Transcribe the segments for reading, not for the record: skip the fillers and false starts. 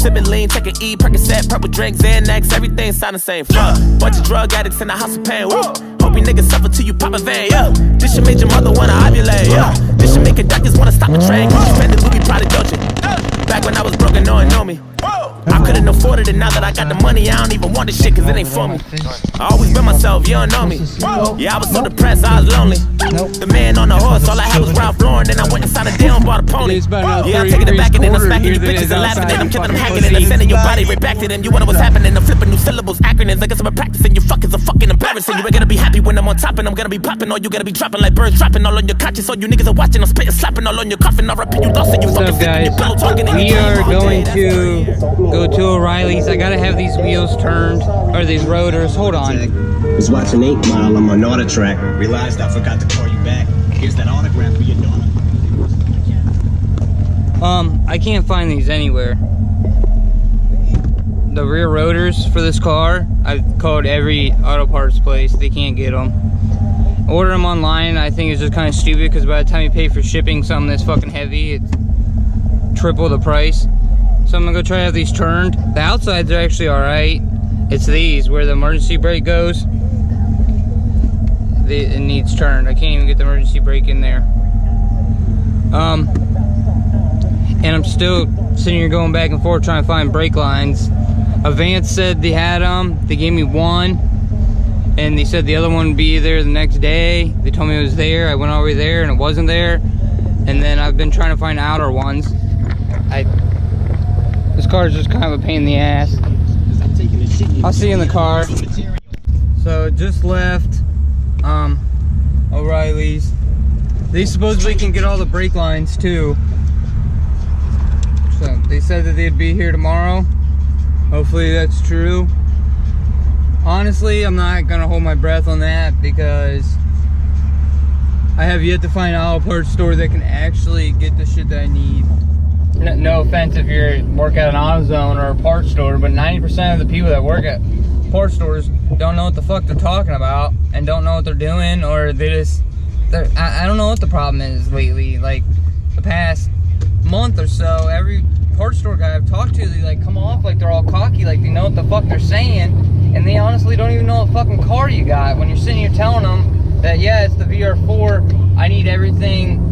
Sipping lean, taking E, Percocet, purple drink, Xanax, everything sound the same. Fuck, bunch of drug addicts in the house of pain. Woo. Hope you niggas suffer till you pop a vein. Yeah, this should make your mother wanna ovulate. Yeah, this should make your doctors wanna stop a train. Can you spend the Louis Prada Dolce? Back when I was broke and no one know me. I couldn't afford it, and now that I got the money, I don't even want this shit, cause it ain't for me. I always been myself, you don't know me. Yeah, I was so depressed, I was lonely. The man on the horse, all I had was Ralph Lauren, then I went inside a damn bought a pony. Yeah, I'm taking it back and then I'm smacking you bitches and laughing, and I'm killing them, hacking and I'm sending your body right back to them. You wonder what's happening, I'm flipping new syllables, acronyms. I guess I'm practicing, you fuckers are fucking embarrassing. You ain't gonna be happy when I'm on top, and I'm gonna be popping, or you gonna be dropping like birds dropping all on your conscience. So you niggas are watching, I'm spitting, slapping all on your coffin. I'll repeat you lost, and you fucking flipping your pillow talking. We are going to go to O'Reilly's. I gotta have these wheels turned, or these rotors. Hold on. Was watching 8 Mile on my Naughty track. Realized I forgot to call you back. Here's that autograph for your daughter. I can't find these anywhere. The rear rotors for this car, I've called every auto parts place. They can't get them. Order them online. I think it's just kind of stupid because by the time you pay for shipping something that's fucking heavy, it's triple the price. So I'm gonna go try to have these turned. The outsides are actually alright. It's these where the emergency brake goes. It needs turned. I can't even get the emergency brake in there. And I'm still sitting here going back and forth trying to find brake lines. Avance said they had them. They gave me one, and they said the other one would be there the next day. They told me it was there. I went all the way there and it wasn't there. And then I've been trying to find outer ones. This car is just kind of a pain in the ass. I'll see you in the car. So just left O'Reilly's. They supposedly can get all the brake lines too. So they said that they'd be here tomorrow. Hopefully that's true. Honestly, I'm not gonna hold my breath on that because I have yet to find an auto parts store that can actually get the shit that I need. No offense if you work at an AutoZone or a parts store, but 90% of the people that work at parts stores don't know what the fuck they're talking about and don't know what they're doing, or I don't know what the problem is lately. Like the past month or so, every parts store guy I've talked to, they like come off like they're all cocky, like they know what the fuck they're saying, and they honestly don't even know what fucking car you got. When you're sitting here telling them that, yeah, it's the Vr4, I need everything.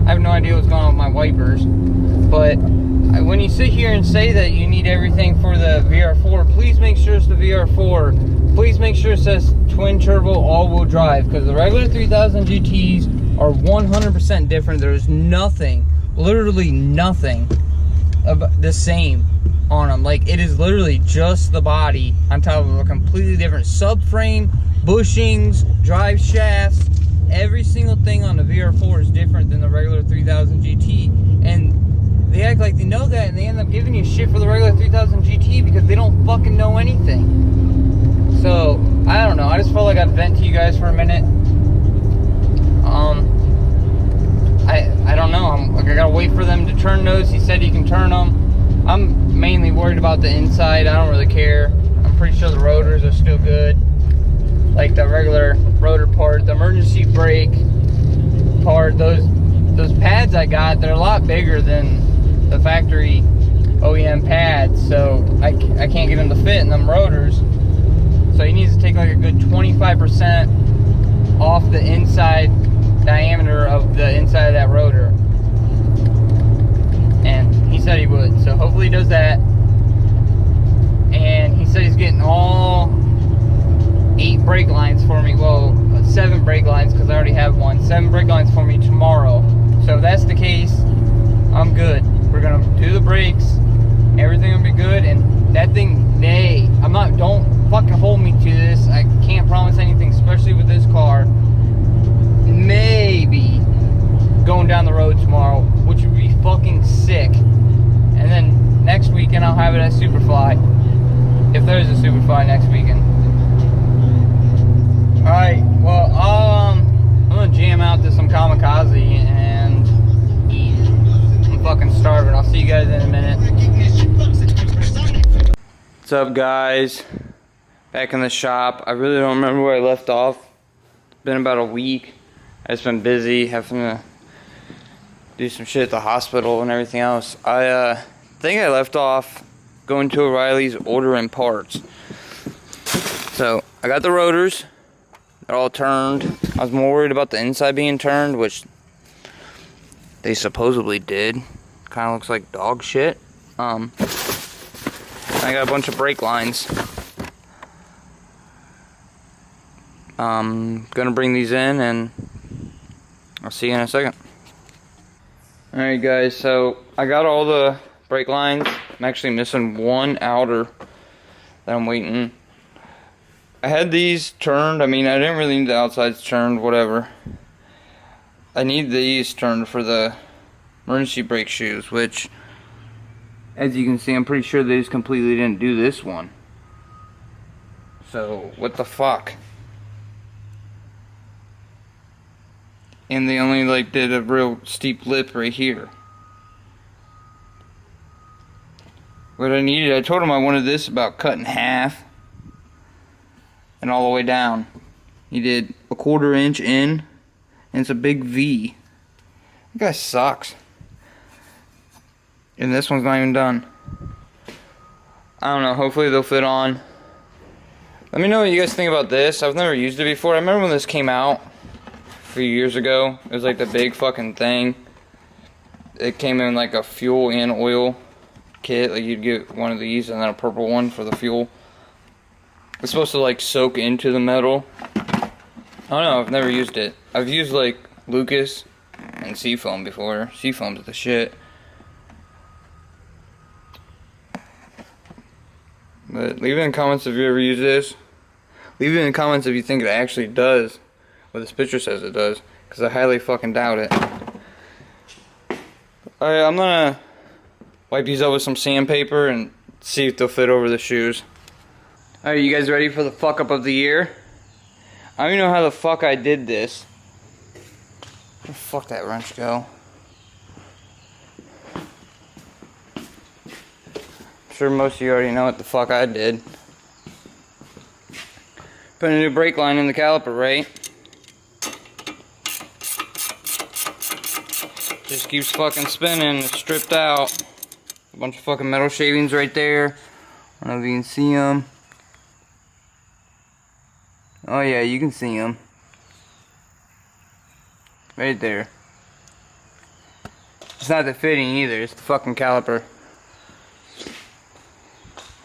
I have no idea what's going on with my wipers, but when you sit here and say that you need everything for the Vr4, please make sure it's the Vr4. Please make sure it says twin turbo all-wheel drive, because the regular 3000 GTs are 100% different. There's nothing, literally nothing the same on them. Like, it is literally just the body on top of a completely different subframe, bushings, drive shafts. Every single thing on the Vr4 is different than the regular 3000 GT, and they act like they know that, and they end up giving you shit for the regular 3000 GT because they don't fucking know anything. So I don't know, I just felt like I'd vent to you guys for a minute. I don't know, I gotta wait for them to turn those. He said he can turn them. I'm mainly worried about the inside. I don't really care. I'm pretty sure the rotors are still good, like the regular rotor part. The emergency brake part, those pads I got, they're a lot bigger than the factory OEM pads, so I can't get them to fit in them rotors. So he needs to take like a good 25% off the inside diameter of the inside of that rotor, and he said he would, so hopefully he does that. And he said he's getting all 8 brake lines for me, well 7 brake lines because I already have one, 7 brake lines for me tomorrow. So if that's the case, I'm good. We're gonna do the brakes, everything will be good. And that thing, don't fucking hold me to this, I can't promise anything, especially with this car. Maybe going down the road tomorrow, which would be fucking sick. And then next weekend I'll have it at Superfly, if there's a Superfly next weekend. Alright, well, I'm gonna jam out to some kamikaze and eat. I'm fucking starving. I'll see you guys in a minute. What's up, guys? Back in the shop. I really don't remember where I left off. It's been about a week. I've just been busy having to do some shit at the hospital and everything else. I think I left off going to O'Reilly's, ordering parts. So, I got the rotors. They're all turned. I was more worried about the inside being turned, which they supposedly did. Kind of looks like dog shit. I got a bunch of brake lines. Gonna bring these in and I'll see you in a second. Alright guys, so I got all the brake lines. I'm actually missing one outer that I'm waiting. I had these turned. I mean, I didn't really need the outsides turned, whatever. I need these turned for the emergency brake shoes, which, as you can see, I'm pretty sure they just completely didn't do this one. So, what the fuck? And they only like did a real steep lip right here. What I needed, I told him I wanted this about cut in half and all the way down. He did a 1/4 inch in, and it's a big V. That guy sucks. And this one's not even done. I don't know, hopefully they'll fit on. Let me know what you guys think about this. I've never used it before. I remember when this came out a few years ago. It was like the big fucking thing. It came in like a fuel and oil kit. Like you'd get one of these and then a purple one for the fuel. It's supposed to like soak into the metal. I don't know, I've never used it. I've used like Lucas and Seafoam before. Seafoam's the shit. But leave it in the comments if you ever use this. Leave it in the comments if you think it actually does what this picture says it does, because I highly fucking doubt it. Alright, I'm gonna wipe these up with some sandpaper and see if they'll fit over the shoes. Alright, you guys ready for the fuck up of the year? I don't even know how the fuck I did this. Where the fuck that wrench go? I'm sure most of you already know what the fuck I did. Put a new brake line in the caliper, right? Just keeps fucking spinning, it's stripped out. A bunch of fucking metal shavings right there. I don't know if you can see them. Oh yeah, you can see them. Right there. It's not the fitting either, it's the fucking caliper.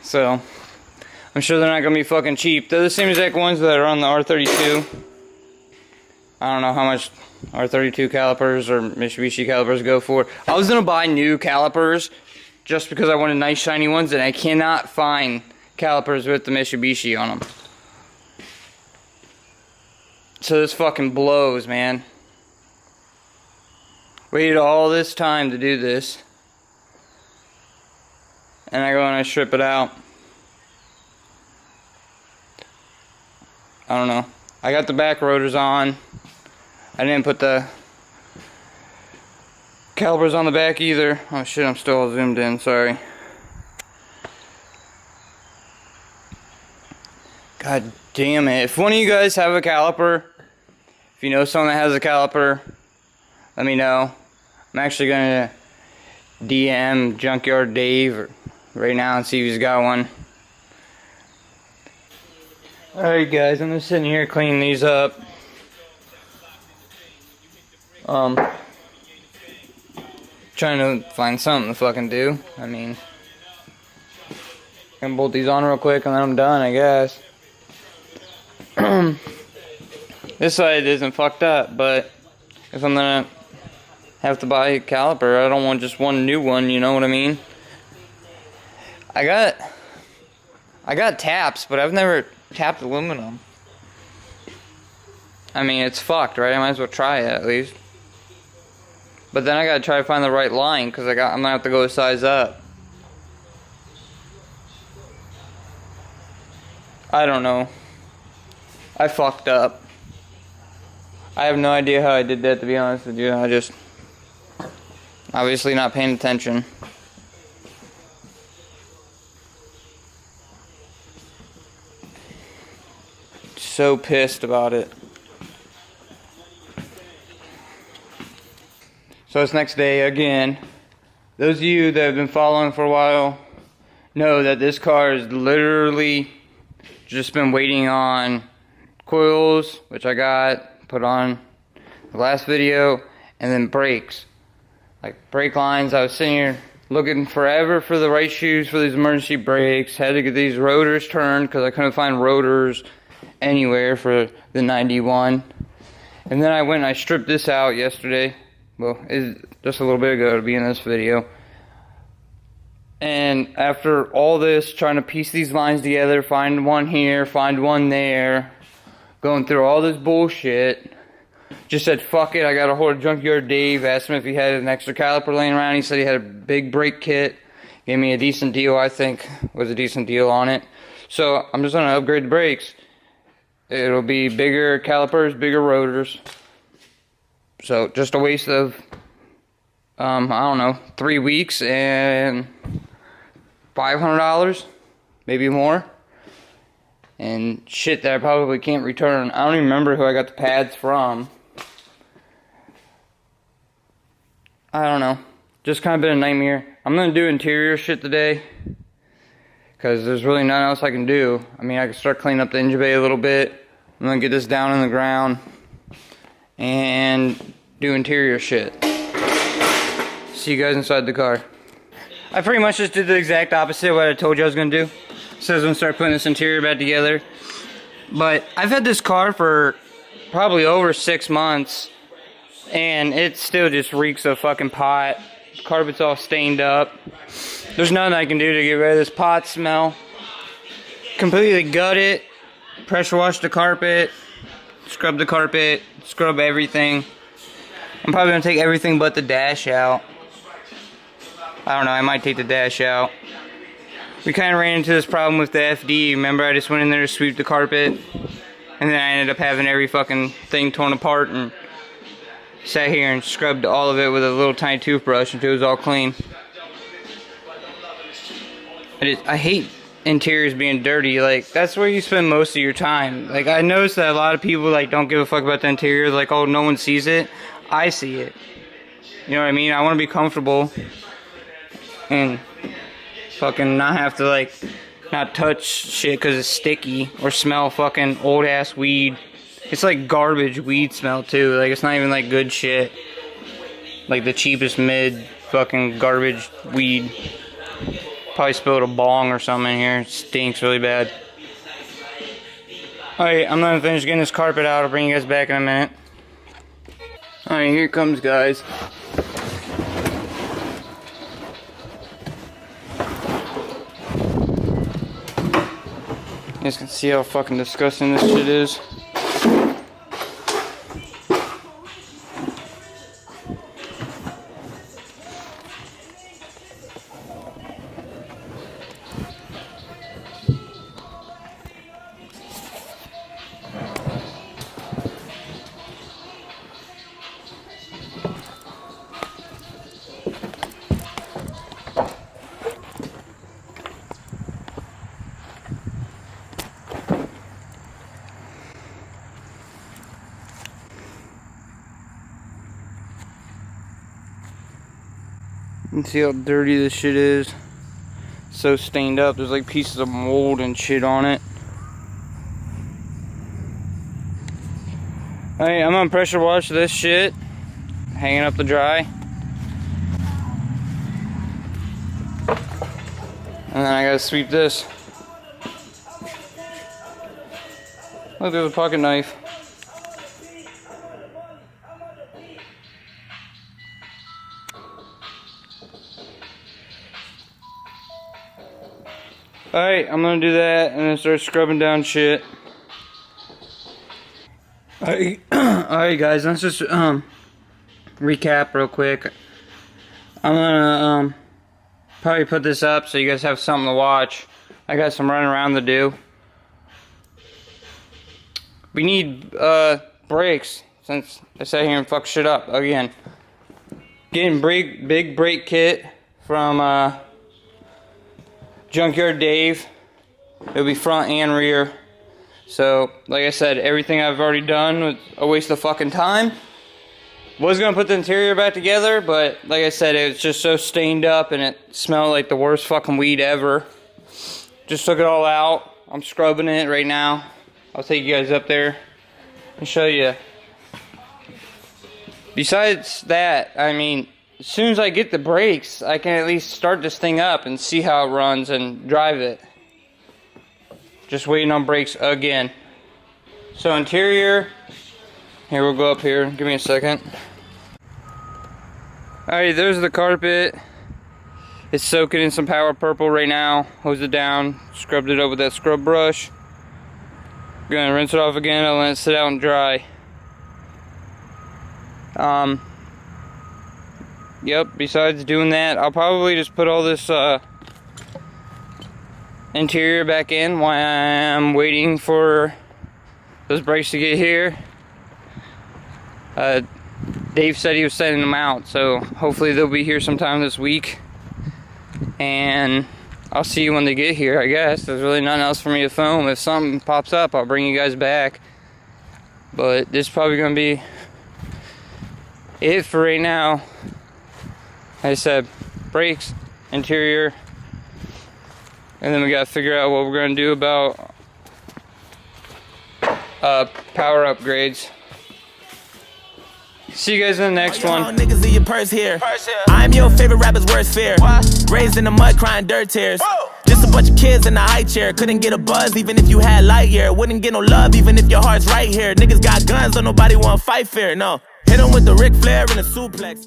So, I'm sure they're not gonna be fucking cheap. They're the same exact ones that are on the R32. I don't know how much R32 calipers or Mitsubishi calipers go for. I was gonna buy new calipers just because I wanted nice shiny ones, and I cannot find calipers with the Mitsubishi on them. So this fucking blows, man. Waited all this time to do this, and I go and I strip it out. I don't know. I got the back rotors on. I didn't put the calipers on the back either. Oh shit, I'm still all zoomed in, sorry. God damn it. If one of you guys have a caliper, if you know someone that has a caliper, let me know. I'm actually gonna DM Junkyard Dave right now and see if he's got one. Alright guys, I'm just sitting here cleaning these up. Trying to find something to fucking do. I mean, I'm gonna bolt these on real quick and then I'm done, I guess. This side isn't fucked up, but if I'm gonna have to buy a caliper, I don't want just one new one, you know what I mean? I got taps, but I've never tapped aluminum. I mean, it's fucked, right? I might as well try it at least. But then I gotta try to find the right line, because I'm gonna have to go a size up. I don't know. I fucked up. I have no idea how I did that, to be honest with you. I just obviously not paying attention. So pissed about it. So it's next day again. Those of you that have been following for a while know that this car has literally just been waiting on coils, which I got put on the last video, and then brakes. Like brake lines, I was sitting here looking forever for the right shoes for these emergency brakes. Had to get these rotors turned because I couldn't find rotors anywhere for the 91. And then I went and I stripped this out yesterday. Well, it's just a little bit ago to be in this video. And after all this, trying to piece these lines together, find one here, find one there, going through all this bullshit, just said, fuck it, I got a hold of Junkyard Dave, asked him if he had an extra caliper laying around. He said he had a big brake kit, gave me a decent deal, I think, was a decent deal on it. So I'm just going to upgrade the brakes. It'll be bigger calipers, bigger rotors. So just a waste of, I don't know, 3 weeks and $500, maybe more. And shit that I probably can't return. I don't even remember who I got the pads from. I don't know. Just kind of been a nightmare. I'm going to do interior shit today, because there's really nothing else I can do. I mean, I can start cleaning up the engine bay a little bit. I'm going to get this down in the ground and do interior shit. See you guys inside the car. I pretty much just did the exact opposite of what I told you I was going to do. So I was going to start putting this interior back together. But I've had this car for probably over 6 months, and it still just reeks of fucking pot. The carpet's all stained up. There's nothing I can do to get rid of this pot smell. Completely gut it, pressure wash the carpet, scrub the carpet, scrub everything. I'm probably going to take everything but the dash out. I don't know, I might take the dash out. We kind of ran into this problem with the FD. Remember, I just went in there to sweep the carpet, and then I ended up having every fucking thing torn apart, and sat here and scrubbed all of it with a little tiny toothbrush until it was all clean. I hate interiors being dirty. Like, that's where you spend most of your time. Like, I noticed that a lot of people, like, don't give a fuck about the interior. Like, oh, no one sees it. I see it. You know what I mean? I want to be comfortable and fucking not have to, like, not touch shit because it's sticky or smell fucking old ass weed. It's like garbage weed smell too. Like, it's not even like good shit. Like the cheapest mid fucking garbage weed. Probably spilled a bong or something in here. It stinks really bad. Alright, I'm gonna finish getting this carpet out. I'll bring you guys back in a minute. Alright, here it comes, guys. You guys can see how fucking disgusting this shit is. You can see how dirty this shit is. It's so stained up. There's like pieces of mold and shit on it. Alright, I'm gonna pressure wash this shit. Hanging up to dry. And then I gotta sweep this. Look, there's a pocket knife. Alright, I'm gonna do that and then start scrubbing down shit. Alright guys, let's just recap real quick. I'm gonna probably put this up so you guys have something to watch. I got some running around to do. We need brakes, since I sat here and fucked shit up again. Getting big brake kit from Junkyard Dave. It'll be front and rear. So, like I said, everything I've already done was a waste of fucking time. Was gonna put the interior back together, but like I said, it's just so stained up and it smelled like the worst fucking weed ever. Just took it all out. I'm scrubbing it right now. I'll take you guys up there and show you. Besides that, I mean, as soon as I get the brakes, I can at least start this thing up and see how it runs and drive it. Just waiting on brakes again. So interior, here, we'll go up here. Give me a second. Alright, there's the carpet. It's soaking in some power purple right now. Hose it down, scrubbed it up with that scrub brush. Gonna rinse it off again. I'll let it sit out and dry. Yep, besides doing that, I'll probably just put all this interior back in while I'm waiting for those brakes to get here. Dave said he was sending them out, so hopefully they'll be here sometime this week. And I'll see you when they get here, I guess. There's really nothing else for me to film. If something pops up, I'll bring you guys back. But this is probably going to be it for right now. Like I said, brakes, interior, and then we got to figure out what we're going to do about power upgrades. See you guys in the next one. Niggas in your purse here. I'm your favorite rapper's worst fear. Raised in the mud, crying dirt tears. Just a bunch of kids in a high chair. Couldn't get a buzz even if you had light year. Wouldn't get no love even if your heart's right here. Niggas got guns, don't nobody want fight fair. No, hit 'em with the Ric Flair and a suplex.